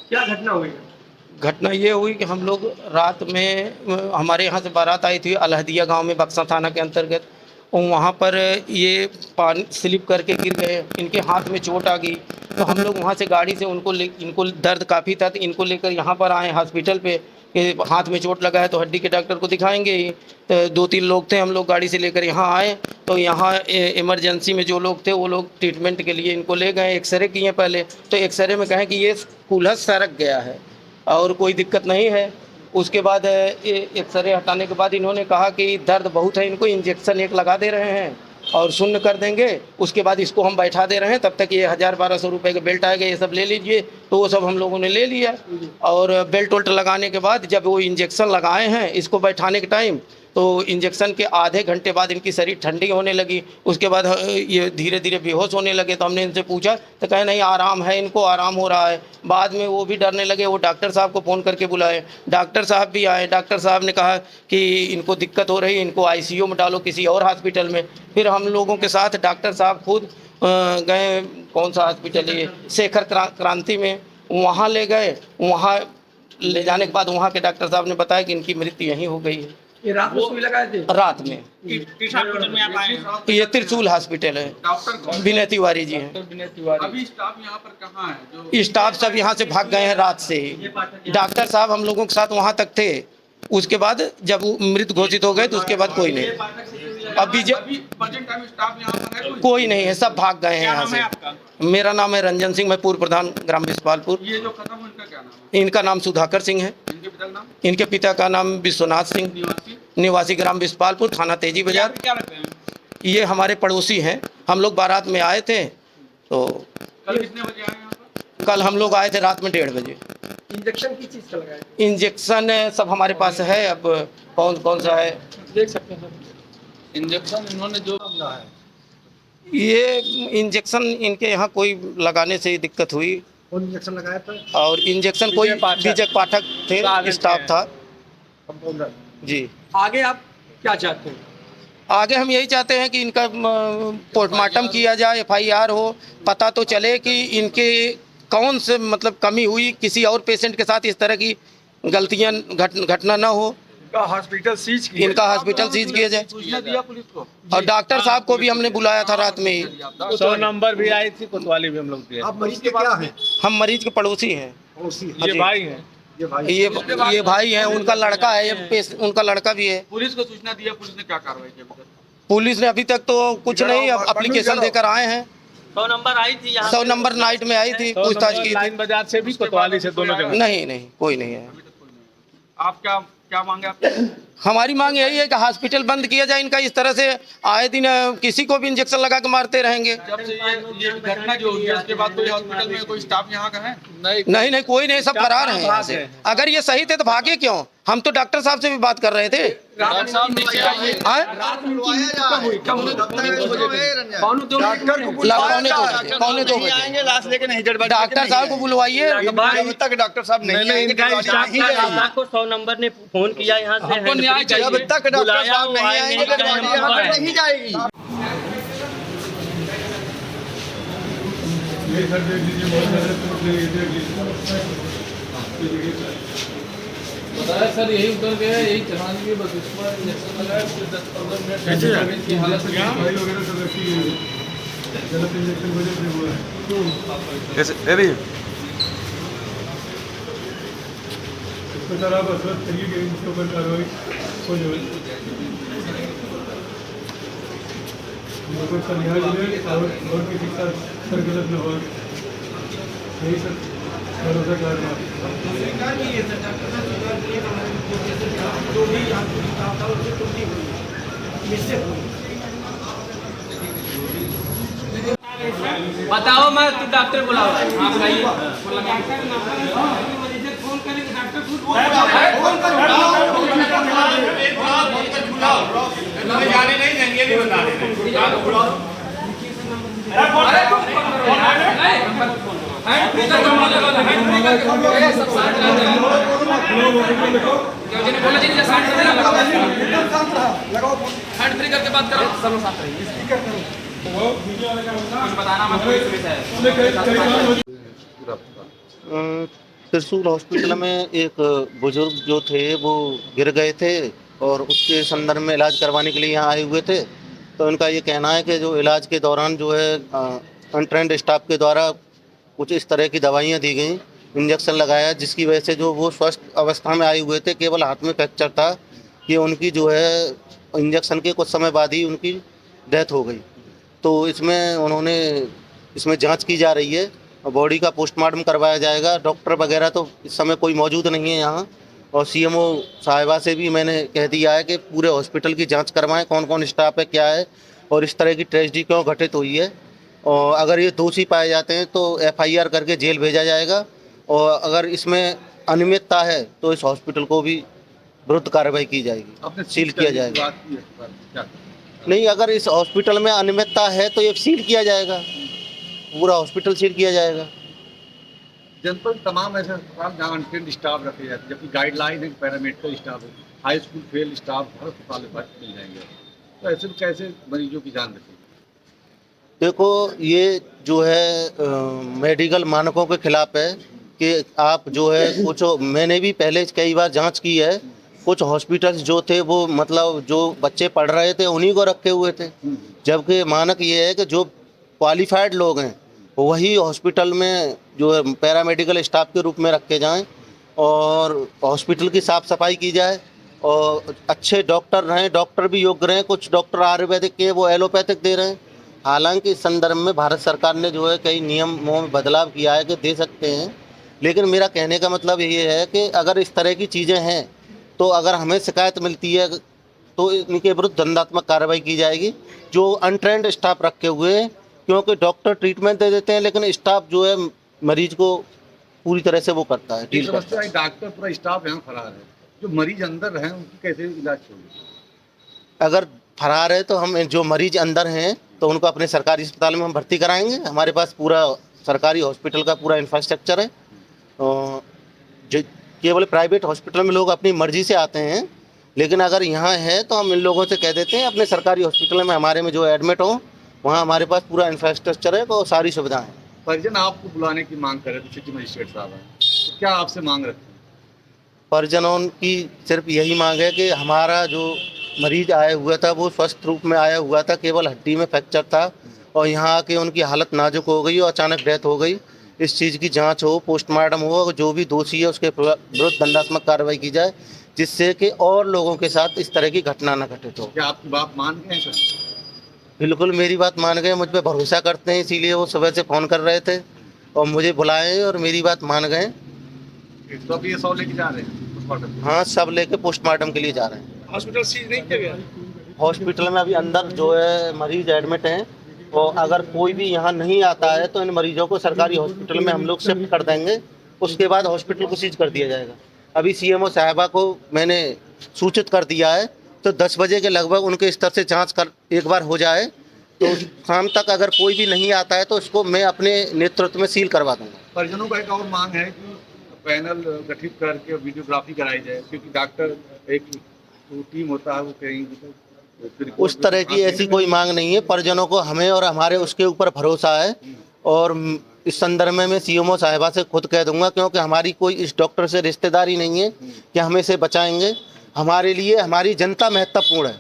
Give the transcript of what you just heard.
क्या घटना हुई? घटना ये हुई कि हम लोग रात में हमारे यहाँ से बारात आई थी अलहदिया गांव में, बक्सा थाना के अंतर्गत। और वहाँ पर ये पानी स्लिप करके गिर गए, इनके हाथ में चोट आ गई। तो हम लोग वहाँ से गाड़ी से इनको दर्द काफ़ी था, तो इनको लेकर यहाँ पर आए हॉस्पिटल पे कि हाथ में चोट लगा है तो हड्डी के डॉक्टर को दिखाएंगे ही। तो 2-3 लोग थे, हम लोग गाड़ी से लेकर यहाँ आए। तो यहाँ इमरजेंसी में जो लोग थे वो लोग ट्रीटमेंट के लिए इनको ले गए। एक्सरे किए पहले, तो एक्सरे में कहें कि ये कूल्हा सरक गया है और कोई दिक्कत नहीं है। उसके बाद एक्सरे हटाने के बाद इन्होंने कहा कि दर्द बहुत है, इनको इंजेक्शन एक लगा दे रहे हैं और शून्य कर देंगे। उसके बाद इसको हम बैठा दे रहे हैं, तब तक ये 1000-1200 रुपये का बेल्ट आएगा, ये सब ले लीजिए। तो वो सब हम लोगों ने ले लिया। और बेल्ट वेल्ट लगाने के बाद जब वो इंजेक्शन लगाए हैं इसको बैठाने के टाइम, तो इंजेक्शन के आधे घंटे बाद इनकी शरीर ठंडी होने लगी। उसके बाद ये धीरे धीरे बेहोश होने लगे। तो हमने इनसे पूछा तो कहे नहीं आराम है, इनको आराम हो रहा है। बाद में वो भी डरने लगे, वो डॉक्टर साहब को फ़ोन करके बुलाए। डॉक्टर साहब भी आए। डॉक्टर साहब ने कहा कि इनको दिक्कत हो रही है, इनको ICU में डालो किसी और हॉस्पिटल में। फिर हम लोगों के साथ डॉक्टर साहब खुद गए, कौन सा हॉस्पिटल है, शेखर क्रांति में, वहाँ ले गए। वहाँ ले जाने के बाद वहाँ के डॉक्टर साहब ने बताया कि इनकी मृत्यु यहीं हो गई है। ये रात में सुई लगाए थे? रात में। किस हॉस्पिटल में आप आए हैं? ये त्रिशूल हॉस्पिटल है। डॉक्टर विनय तिवारी जी हैं। अभी स्टाफ यहाँ पर कहाँ है? जो स्टाफ सब यहाँ से भाग गए हैं रात से ही। डॉक्टर साहब हम लोगों के साथ वहाँ तक थे। उसके बाद जब वो मृत घोषित हो गए तो उसके बाद कोई नहीं। अभी प्रेजेंट टाइम स्टाफ यहाँ पर है? कोई नहीं है, सब भाग गए हैं यहाँ से। मेरा नाम है रंजन सिंह, मैं पूर्व प्रधान ग्राम बिस्पालपुर। ये जो खत्म हुआ इनका क्या नाम है? इनका नाम सुधाकर सिंह है। इनके पिता का नाम? इनके पिता का नाम विश्वनाथ सिंह, निवासी ग्राम बिस्पालपुर, थाना तेजी बाजार। क्या लगते हैं? ये हमारे पड़ोसी हैं। हम लोग बारात में आए थे। तो कल कितने बजे आए यहाँ पर? कल हम लोग आए थे रात में 1:30 बजे। इंजेक्शन किस चीज का लगाए? इंजेक्शन सब हमारे पास है। अब कौन कौन सा है देख सकते हैं सर। इंजेक्शन इन्होंने जो है, ये इंजेक्शन इनके यहाँ कोई लगाने से दिक्कत हुई। कौन इंजेक्शन लगाया था? और इंजेक्शन कोई विजय पाठक थे, स्टाफ था कंपाउंडर जी। आगे आप क्या चाहते हैं? आगे हम यही चाहते हैं कि इनका पोस्टमार्टम किया जाए, FIR हो, पता तो चले कि इनके कौन से मतलब कमी हुई, किसी और पेशेंट के साथ इस तरह की गलतियां घटना ना हो। इनका हॉस्पिटल सीज किया? इनका हॉस्पिटल सीज किया जाए। सूचना दिया पुलिस को? और डॉक्टर साहब को भी हमने बुलाया था रात में ही। 100 नंबर भी आई थी, कोतवाली भी हम लोग दिए। आप मरीज के क्या हैं? हम मरीज के पड़ोसी हैं। ये भाई हैं। ये भाई हैं, उनका लड़का है, उनका लड़का भी है। पुलिस को सूचना दिया, पुलिस ने क्या कार्रवाई की? पुलिस ने अभी तक तो कुछ नहीं, अब एप्लीकेशन देकर आए हैं। 100 नंबर आई थी यहाँ? 100 नंबर नाइट में आई थी, पूछताछ की थी। लाइन बाजार से भी, कोतवाली से, दोनों जगह। नहीं कोई नहीं है। आप क्या मांगे आपकी? हमारी मांग यही है कि हॉस्पिटल बंद किया जाए इनका। इस तरह से आए दिन किसी को भी इंजेक्शन लगा के मारते रहेंगे। जब से ये घटना जो हुई है उसके बाद कोई हॉस्पिटल में कोई स्टाफ यहाँ का है? नहीं कोई नहीं, सब फरार हैं यहाँ से। अगर ये सही थे तो भागे क्यों? हम तो डॉक्टर साहब से भी बात कर रहे थे। डॉक्टर साहब नीचे आइए। पौने 2 बजे आएंगे, लाश लेके नहीं जड़ डॉक्टर साहब को बुलवाइए। जब तक डॉक्टर साहब नहीं आएंगे, को 100 नंबर ने फोन किया यहाँ से। हमको न्याय चाहिए। जब तक डॉक्टर साहब नहीं आएंगे यहाँ पर नहीं जाएगी। बताया सर, यही उतर गया, यही चला दिए, बस इस पर इंजेक्शन लगाया, फिर 10-15 मिनट की हालत मिस्टेक हुई। बताओ मैं डॉक्टर बुलाओ आप आइए जाने नहीं देंगे, नहीं बता रहे। हैंड फ्री करके बात करो, सब लोग साथ रहिए। बताना मत कोई विषय है। त्रिशूल हॉस्पिटल में एक बुजुर्ग जो थे वो गिर गए थे और उसके संदर्भ में इलाज करवाने के लिए यहाँ आए हुए थे। तो उनका ये कहना है कि जो इलाज के दौरान जो है अनट्रेंड स्टाफ के द्वारा कुछ इस तरह की दवाइयाँ दी गई, इंजेक्शन लगाया, जिसकी वजह से जो वो स्वस्थ अवस्था में आए हुए थे, केवल हाथ में फ्रैक्चर था, कि उनकी जो है इंजेक्शन के कुछ समय बाद ही उनकी डेथ हो गई। तो इसमें जांच की जा रही है और बॉडी का पोस्टमार्टम करवाया जाएगा। डॉक्टर वगैरह तो इस समय कोई मौजूद नहीं है यहाँ, और सीएमओ साहिबा से भी मैंने कह दिया है कि पूरे हॉस्पिटल की जांच करवाएं, कौन कौन स्टाफ है, क्या है और इस तरह की ट्रेजेडी क्यों घटित हुई है। और अगर ये दोषी पाए जाते हैं तो FIR करके जेल भेजा जाएगा, और अगर इसमें अनियमितता है तो इस हॉस्पिटल को भी विरुद्ध कार्रवाई की जाएगी, सील किया जाएगा। नहीं, अगर इस हॉस्पिटल में अनियमितता है तो ये सील किया जाएगा, पूरा हॉस्पिटल सील किया जाएगा। जनपद तमाम ऐसे अस्पताल जहाँ अनट्रेंड स्टाफ रखे जाते हैं, जबकि गाइडलाइन है कि पैरामेडिकल स्टाफ है, हाई स्कूल फेल स्टाफ हर अस्पताल में मिल जाएंगे। तो ऐसे में कैसे मरीजों की जान बचेगी? देखो, ये जो है मेडिकल मानकों के खिलाफ है कि आप जो है कुछ, मैंने भी पहले कई बार जांच की है, कुछ हॉस्पिटल्स जो थे वो मतलब जो बच्चे पढ़ रहे थे उन्हीं को रखे हुए थे, जबकि मानक ये है कि जो क्वालिफाइड लोग हैं वही हॉस्पिटल में जो है पैरामेडिकल स्टाफ के रूप में रखे जाएं, और हॉस्पिटल की साफ़ सफाई की जाए, और अच्छे डॉक्टर रहें, डॉक्टर भी योग्य रहें। कुछ डॉक्टर आयुर्वेदिक के वो एलोपैथिक दे रहे हैं, हालांकि इस संदर्भ में भारत सरकार ने जो है कई नियमों में बदलाव किया है कि दे सकते हैं, लेकिन मेरा कहने का मतलब ये है कि अगर इस तरह की चीज़ें हैं तो अगर हमें शिकायत मिलती है तो इनके विरुद्ध दंडात्मक कार्रवाई की जाएगी। जो अनट्रेंड स्टाफ रखे हुए हैं, क्योंकि डॉक्टर ट्रीटमेंट दे देते हैं लेकिन स्टाफ जो है मरीज को पूरी तरह से वो करता है, डील करता है। डॉक्टर पूरा स्टाफ यहाँ फरार है, जो मरीज अंदर हैं उनकी कैसे इलाज होगी? अगर फरार है तो हम जो मरीज अंदर हैं तो उनको अपने सरकारी अस्पताल में हम भर्ती कराएंगे। हमारे पास पूरा सरकारी हॉस्पिटल का पूरा इंफ्रास्ट्रक्चर है। जो केवल प्राइवेट हॉस्पिटल में लोग अपनी मर्जी से आते हैं, लेकिन अगर यहाँ है तो हम इन लोगों से कह देते हैं अपने सरकारी हॉस्पिटल में हमारे में जो एडमिट हो, वहाँ हमारे पास पूरा इंफ्रास्ट्रक्चर है और सारी सुविधाएं हैं। परिजन आपको बुलाने की मांग करे तो सिटी मजिस्ट्रेट साहब हैं, तो क्या आपसे मांग रखते हैं? परिजनों की सिर्फ यही मांग है कि हमारा जो मरीज आया हुआ था वो स्वस्थ रूप में आया हुआ था, केवल हड्डी में फ्रैक्चर था, और यहाँ आके उनकी हालत नाजुक हो गई और अचानक डेथ हो गई। इस चीज़ की जांच हो, पोस्टमार्टम हो, और जो भी दोषी है उसके विरुद्ध दंडात्मक कार्रवाई की जाए, जिससे कि और लोगों के साथ इस तरह की घटना न घटित हो। क्या आपकी बात मान गए हैं सर? बिल्कुल मेरी बात मान गए, मुझ पर भरोसा करते हैं, इसीलिए वो सुबह से फ़ोन कर रहे थे और मुझे बुलाए और मेरी बात मान गए। तो अब ये 100 लेके जा रहे हैं पोस्टमार्टम? हाँ, सब लेके पोस्टमार्टम के लिए जा रहे हैं। हॉस्पिटल सीज नहीं किया गया? हॉस्पिटल में अभी अंदर जो है मरीज एडमिट हैं, और अगर कोई भी यहाँ नहीं आता है तो इन मरीजों को सरकारी हॉस्पिटल में हम लोग शिफ्ट कर देंगे, उसके बाद हॉस्पिटल को सीज कर दिया जाएगा। अभी सीएमओ साहिबा को मैंने सूचित कर दिया है, तो 10 बजे के लगभग उनके स्तर से जांच कर एक बार हो जाए तो शाम तक अगर कोई भी नहीं आता है तो उसको मैं अपने नेतृत्व में सील करवा दूँगा। परिजनों का एक और मांग है कि पैनल गठित करके वीडियोग्राफी कराई जाए, क्योंकि डॉक्टर एक टीम होता है वो कहीं उस तरह की ऐसी कोई मांग नहीं है। परिजनों को हमें और हमारे उसके ऊपर भरोसा है, और इस संदर्भ में मैं सीएमओ साहिबा से खुद कह दूंगा, क्योंकि हमारी कोई इस डॉक्टर से रिश्तेदारी नहीं है कि हम इसे बचाएंगे। हमारे लिए हमारी जनता महत्वपूर्ण है।